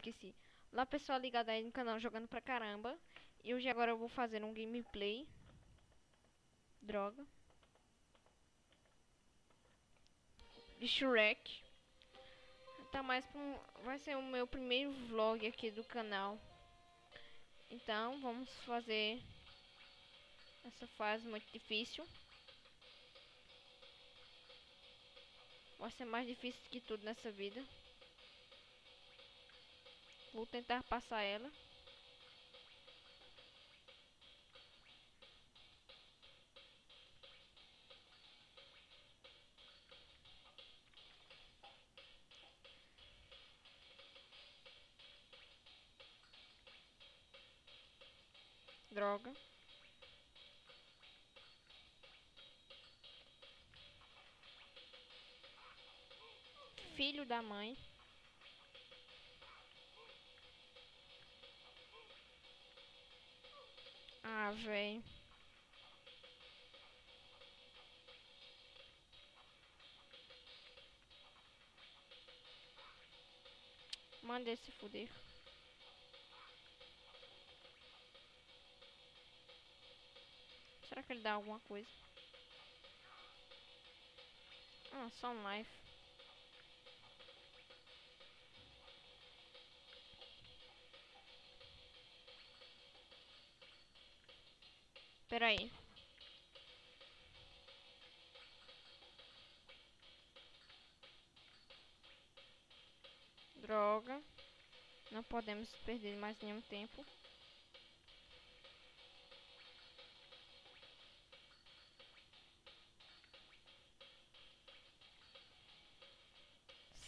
esqueci. Olá pessoal, ligado aí no canal Jogando Pra Caramba. E hoje agora eu vou fazer um gameplay. Droga. De Shrek. Tá mais pra vai ser o meu primeiro vlog aqui do canal. Então vamos fazer essa fase muito difícil. Vai ser mais difícil que tudo nessa vida. Vou tentar passar ela. Droga. Filho da mãe. Ah, velho. Manda ele se fuder. Será que ele dá alguma coisa? Ah, só um knife. Pera aí. Droga. Não podemos perder mais nenhum tempo.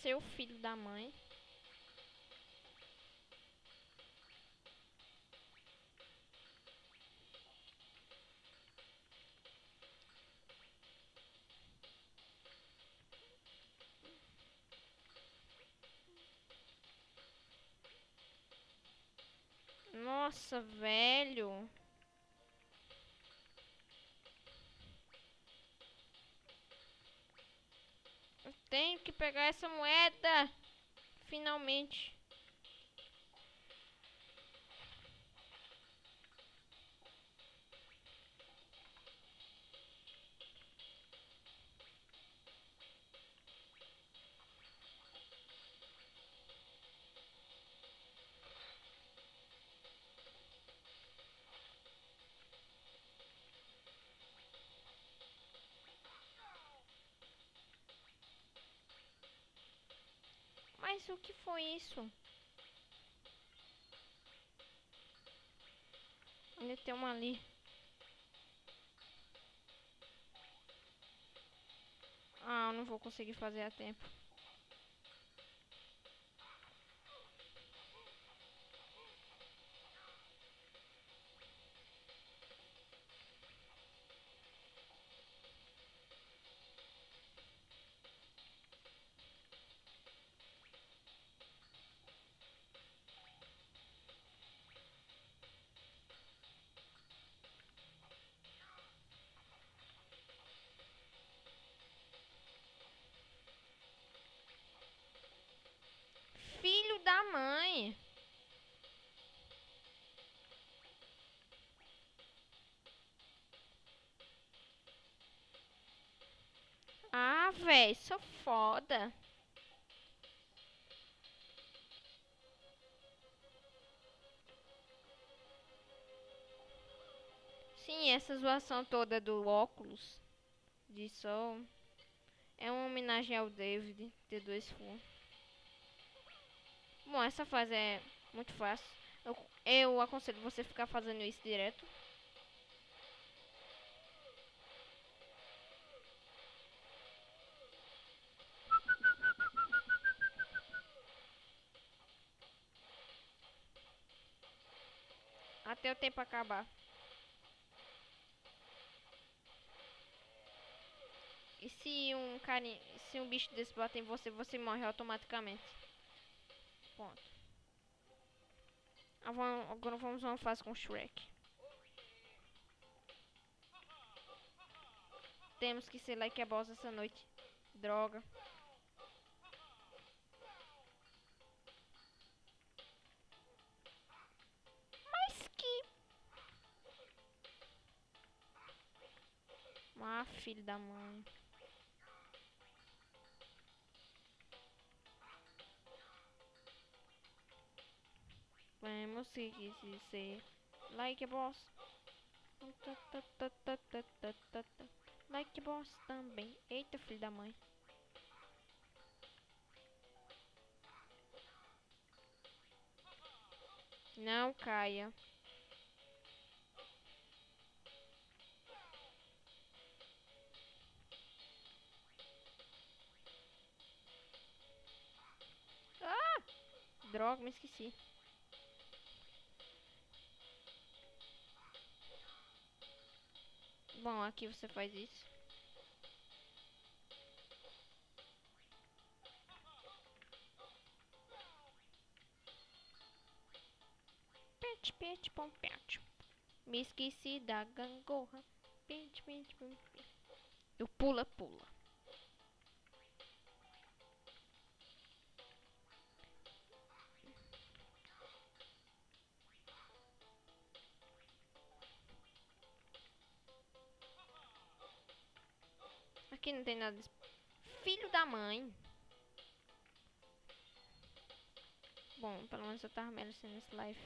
Seu filho da mãe. Nossa, velho. Eu tenho que pegar essa moeda. Finalmente. Mas o que foi isso? Ainda tem uma ali. Ah, eu não vou conseguir fazer a tempo. Filho da mãe. Ah, velho, sou foda. Sim, essa zoação toda do óculos de sol é uma homenagem ao David T2 Full. Bom, essa fase é muito fácil. Eu aconselho você ficar fazendo isso direto. Até o tempo acabar. E se um bicho desse bater em você, você morre automaticamente. Ponto. Agora vamos a uma fase com Shrek. Temos que ser like a boss essa noite. Droga. filho da mãe. Vamos seguir ser like a boss. Like a boss também. Eita, filho da mãe. Não caia. Ah! Droga, me esqueci. Bom, aqui você faz isso. Pet, pet, pom, pet. Me esqueci da gangorra. Pet, pet, pom, pet. Eu pula, pula. Aqui não tem nada. Filho da mãe. Bom, pelo menos eu tava merecendo esse live.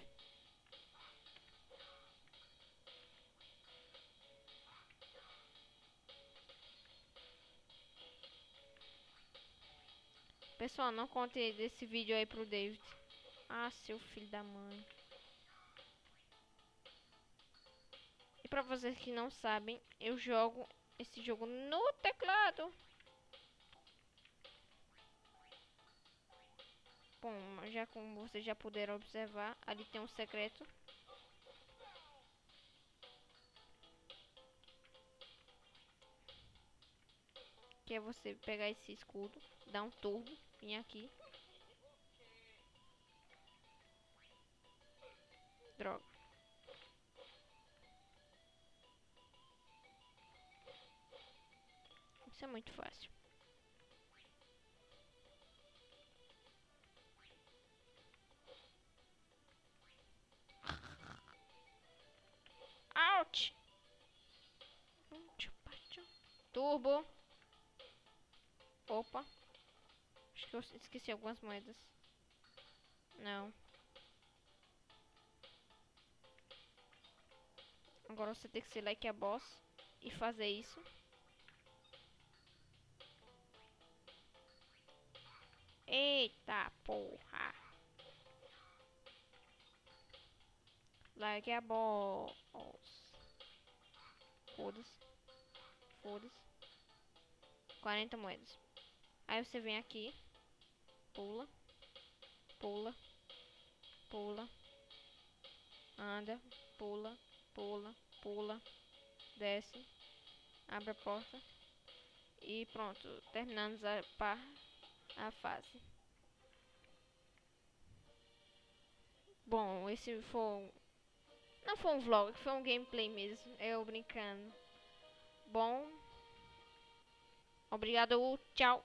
Pessoal, não conte desse vídeo aí pro David. Ah, seu filho da mãe. E pra vocês que não sabem, eu jogo esse jogo no teclado. Bom, já como vocês já puderam observar, ali tem um secreto. Que é você pegar esse escudo, dar um turbo, vir aqui. Droga. Isso é muito fácil. Ouch! Turbo. Opa. Acho que eu esqueci algumas moedas. Não. Agora você tem que ser like a boss e fazer isso. Eita porra. Like a boss. Foda-se. Foda-se. 40 moedas. Aí você vem aqui. Pula. Pula. Pula. Anda. Pula. Pula. Pula. Desce. Abre a porta. E pronto. Terminamos a fase. Bom, esse foi... Não foi um vlog, foi um gameplay mesmo. Eu brincando. Bom. Obrigado. Tchau.